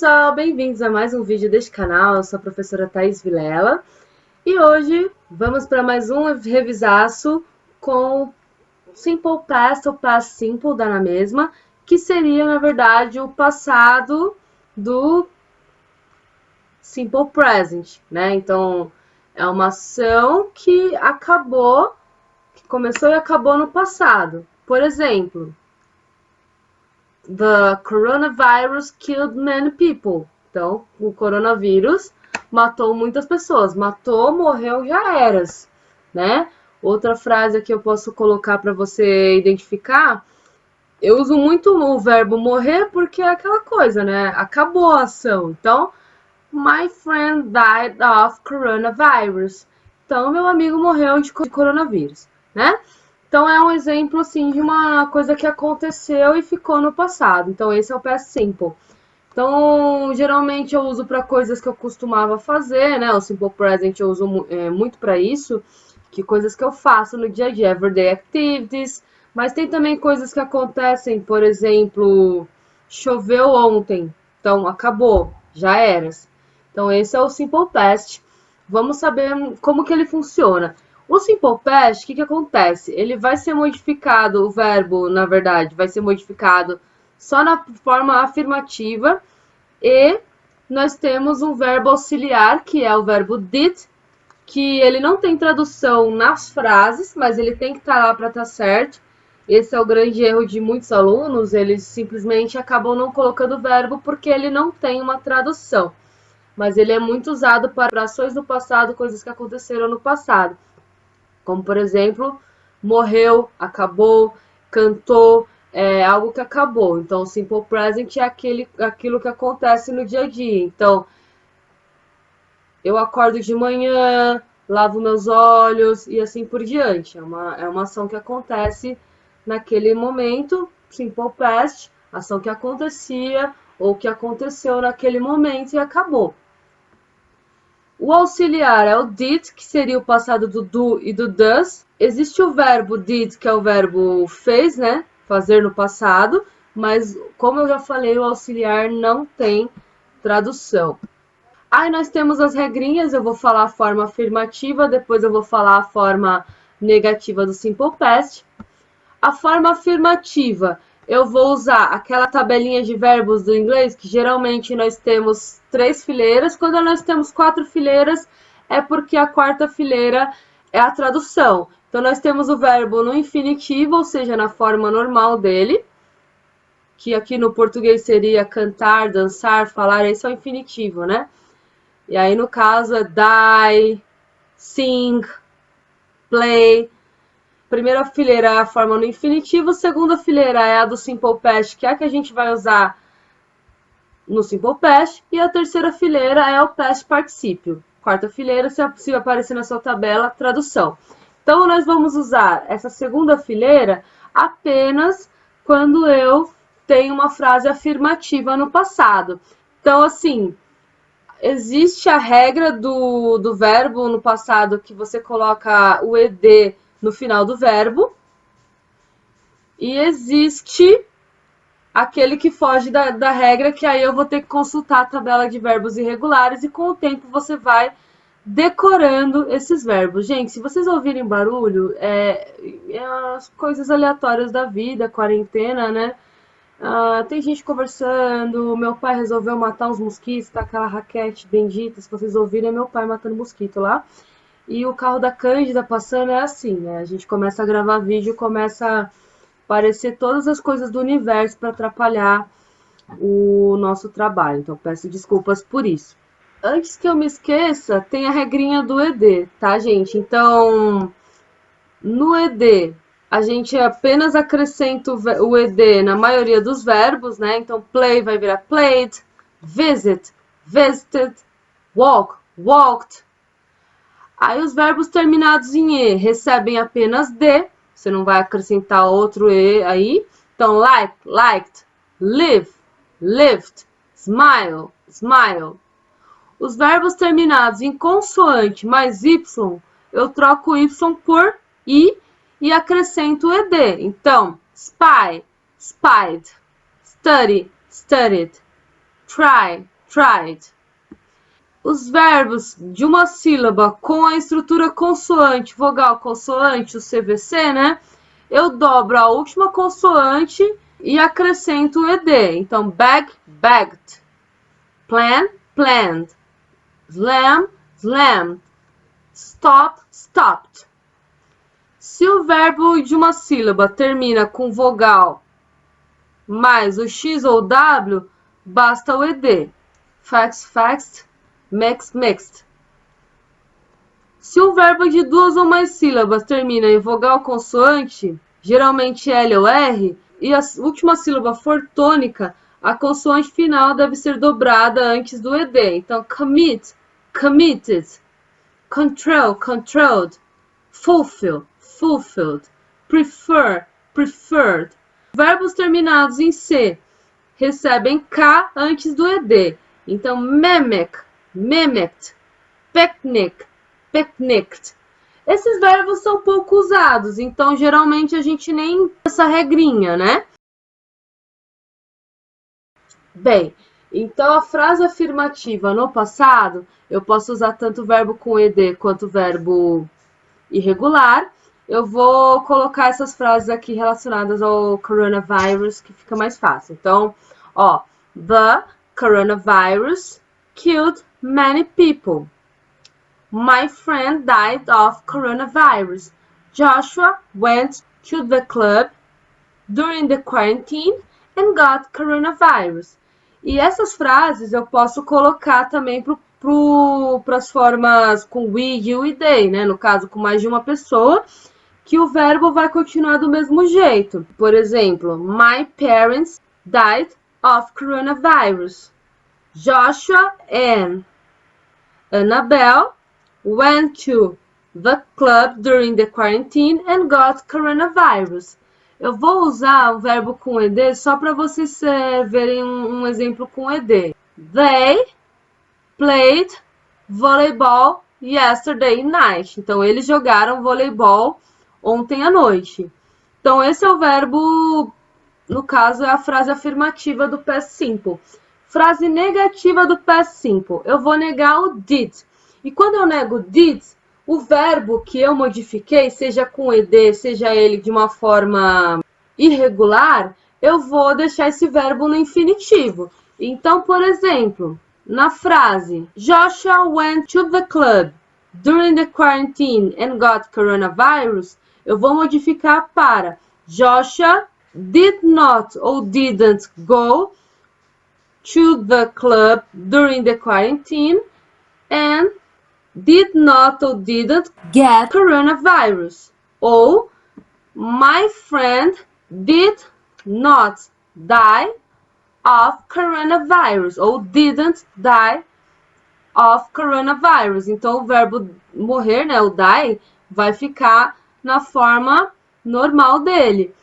pessoal, bem-vindos a mais um vídeo deste canal. Eu sou a professora Thaís Vilela e hoje vamos para mais um revisaço com Simple Past ou Past Simple, dá na mesma, que seria, na verdade, o passado do Simple Present, né? Então, é uma ação que começou e acabou no passado. Por exemplo, The coronavirus killed many people. Então, o coronavírus matou muitas pessoas. Matou, morreu, já eras, né? Outra frase que eu posso colocar para você identificar, eu uso muito o verbo morrer porque é aquela coisa, né? Acabou a ação. Então, my friend died of coronavirus. Então, meu amigo morreu de coronavírus, né? Então, é um exemplo, assim, de uma coisa que aconteceu e ficou no passado. Então, esse é o past simple. Então, geralmente eu uso para coisas que eu costumava fazer, né? O simple present eu uso muito para isso, que coisas que eu faço no dia a dia, everyday activities. Mas tem também coisas que acontecem, por exemplo, choveu ontem. Então, acabou, já era. Então, esse é o simple past. Vamos saber como que ele funciona. O Simple Past, o que acontece? Ele vai ser modificado, o verbo, na verdade, vai ser modificado só na forma afirmativa. E nós temos um verbo auxiliar, que é o verbo did, que ele não tem tradução nas frases, mas ele tem que estar lá para estar certo. Esse é o grande erro de muitos alunos, eles simplesmente acabam não colocando o verbo porque ele não tem uma tradução. Mas ele é muito usado para ações do passado, coisas que aconteceram no passado. Como, por exemplo, morreu, acabou, cantou, é algo que acabou. Então, o Simple Present é aquilo que acontece no dia a dia. Então, eu acordo de manhã, lavo meus olhos e assim por diante. É uma ação que acontece naquele momento, Simple Past, ação que acontecia ou que aconteceu naquele momento e acabou. O auxiliar é o did, que seria o passado do do e do does. Existe o verbo did, que é o verbo fez, né? Fazer no passado. Mas, como eu já falei, o auxiliar não tem tradução. Aí nós temos as regrinhas. Eu vou falar a forma afirmativa, depois eu vou falar a forma negativa do Simple Past. A forma afirmativa, eu vou usar aquela tabelinha de verbos do inglês, que geralmente nós temos 3 fileiras. Quando nós temos 4 fileiras, é porque a quarta fileira é a tradução. Então, nós temos o verbo no infinitivo, ou seja, na forma normal dele, que aqui no português seria cantar, dançar, falar, esse é o infinitivo, né? E aí, no caso, é die, sing, play. Primeira fileira é a forma no infinitivo, segunda fileira é a do Simple Past, que é a que a gente vai usar no Simple Past, e a terceira fileira é o Past Particípio. Quarta fileira, se aparecer na sua tabela, tradução. Então, nós vamos usar essa segunda fileira apenas quando eu tenho uma frase afirmativa no passado. Então, assim, existe a regra do verbo no passado que você coloca o ed no final do verbo, e existe aquele que foge da regra, que aí eu vou ter que consultar a tabela de verbos irregulares, e com o tempo você vai decorando esses verbos. Gente, se vocês ouvirem barulho, é as coisas aleatórias da vida, quarentena, né? Tem gente conversando, meu pai resolveu matar uns mosquitos, tá aquela raquete bendita, se vocês ouvirem, é meu pai matando mosquito lá. E o carro da Cândida passando é assim, né? A gente começa a gravar vídeo, começa a aparecer todas as coisas do universo para atrapalhar o nosso trabalho. Então, peço desculpas por isso. Antes que eu me esqueça, tem a regrinha do ED, tá, gente? Então, no ED, a gente apenas acrescenta o ED na maioria dos verbos, né? Então, play vai virar played, visit, visited, walk, walked. Aí os verbos terminados em E recebem apenas D, você não vai acrescentar outro E aí. Então, like, liked, live, lived, smile, smile. Os verbos terminados em consoante mais Y, eu troco o Y por I e acrescento o ED. Então, spy, spied, study, studied, try, tried. Os verbos de uma sílaba com a estrutura consoante, vogal consoante, o CVC, né? Eu dobro a última consoante e acrescento o ED. Então, bag, bagged. Plan, planned. Slam, slammed. Stop, stopped. Se o verbo de uma sílaba termina com vogal mais o X ou o W, basta o ED. Fax, faxed. Mixed, mixed. Se o verbo de duas ou mais sílabas termina em vogal consoante, geralmente L ou R, e a última sílaba for tônica, a consoante final deve ser dobrada antes do ED. Então, commit, committed. Control, controlled. Fulfill, fulfilled. Prefer, preferred. Verbos terminados em C recebem K antes do ED. Então, mimic, mimicked, picnic, picnicked. Esses verbos são pouco usados, então geralmente a gente nem tem essa regrinha, né? Bem, então a frase afirmativa no passado, eu posso usar tanto o verbo com ED quanto o verbo irregular. Eu vou colocar essas frases aqui relacionadas ao coronavirus, que fica mais fácil. Então, ó, the coronavirus killed many people. My friend died of coronavirus. Joshua went to the club during the quarantine and got coronavirus. E essas frases eu posso colocar também para as formas com we, you e they, né? No caso, com mais de uma pessoa, que o verbo vai continuar do mesmo jeito. Por exemplo, my parents died of coronavirus. Joshua and Annabelle went to the club during the quarantine and got coronavirus. Eu vou usar o verbo com ED só para vocês verem um exemplo com ED. They played volleyball yesterday night. Então, eles jogaram voleibol ontem à noite. Então, esse é o verbo, no caso, é a frase afirmativa do past simple. Frase negativa do past simple. Eu vou negar o did. E quando eu nego did, o verbo que eu modifiquei, seja com ED, seja ele de uma forma irregular, eu vou deixar esse verbo no infinitivo. Então, por exemplo, na frase Joshua went to the club during the quarantine and got coronavirus, eu vou modificar para Joshua did not or didn't go to the club during the quarantine and did not or didn't get coronavirus. Ou my friend did not die of coronavirus. Ou didn't die of coronavirus. Então, o verbo morrer, né, o die, vai ficar na forma normal dele.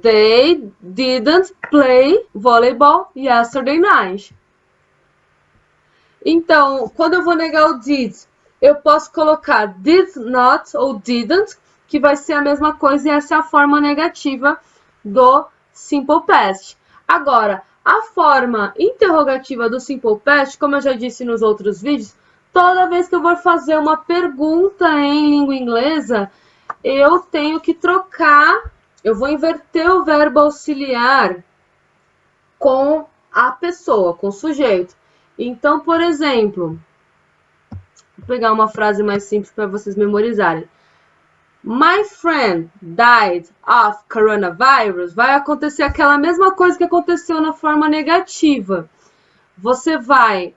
They didn't play volleyball yesterday night. Então, quando eu vou negar o did, eu posso colocar did not ou didn't, que vai ser a mesma coisa e essa é a forma negativa do simple past. Agora, a forma interrogativa do simple past, como eu já disse nos outros vídeos, toda vez que eu vou fazer uma pergunta em língua inglesa, eu tenho que trocar, eu vou inverter o verbo auxiliar com a pessoa, com o sujeito. Então, por exemplo, vou pegar uma frase mais simples para vocês memorizarem. My friend died of coronavirus. Vai acontecer aquela mesma coisa que aconteceu na forma negativa. Você vai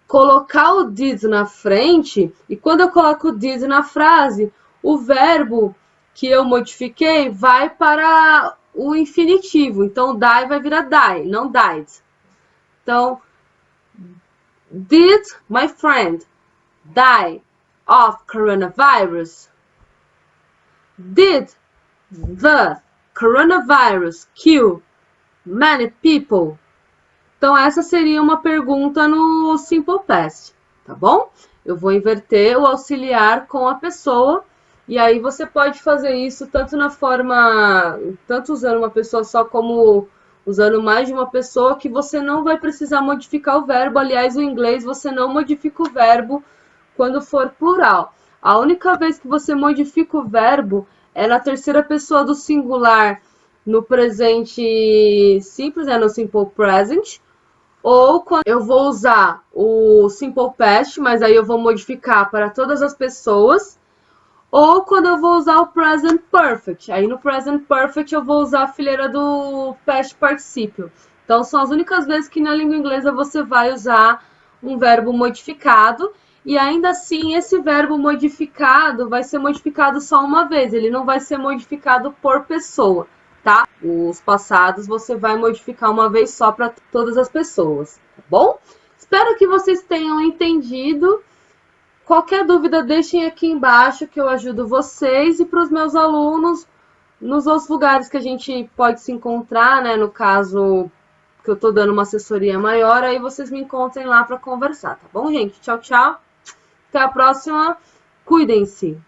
colocar o did na frente e quando eu coloco o did na frase, o verbo que eu modifiquei vai para o infinitivo. Então, die vai virar die, não died. Então, did my friend die of coronavirus? Did the coronavirus kill many people? Então, essa seria uma pergunta no simple past, tá bom? Eu vou inverter o auxiliar com a pessoa e aí você pode fazer isso tanto na forma, tanto usando uma pessoa só como usando mais de uma pessoa, que você não vai precisar modificar o verbo. Aliás, o inglês você não modifica o verbo quando for plural. A única vez que você modifica o verbo é na terceira pessoa do singular, no presente simples, no simple present, ou quando eu vou usar o simple past, mas aí eu vou modificar para todas as pessoas, ou quando eu vou usar o present perfect. Aí no present perfect eu vou usar a fileira do past participio. Então são as únicas vezes que na língua inglesa você vai usar um verbo modificado, e ainda assim esse verbo modificado vai ser modificado só uma vez, ele não vai ser modificado por pessoa, tá? Os passados você vai modificar uma vez só para todas as pessoas, tá bom? Espero que vocês tenham entendido. Qualquer dúvida, deixem aqui embaixo que eu ajudo vocês, e para os meus alunos, nos outros lugares que a gente pode se encontrar, né? No caso que eu estou dando uma assessoria maior, aí vocês me encontrem lá para conversar, tá bom, gente? Tchau, tchau. Até a próxima. Cuidem-se.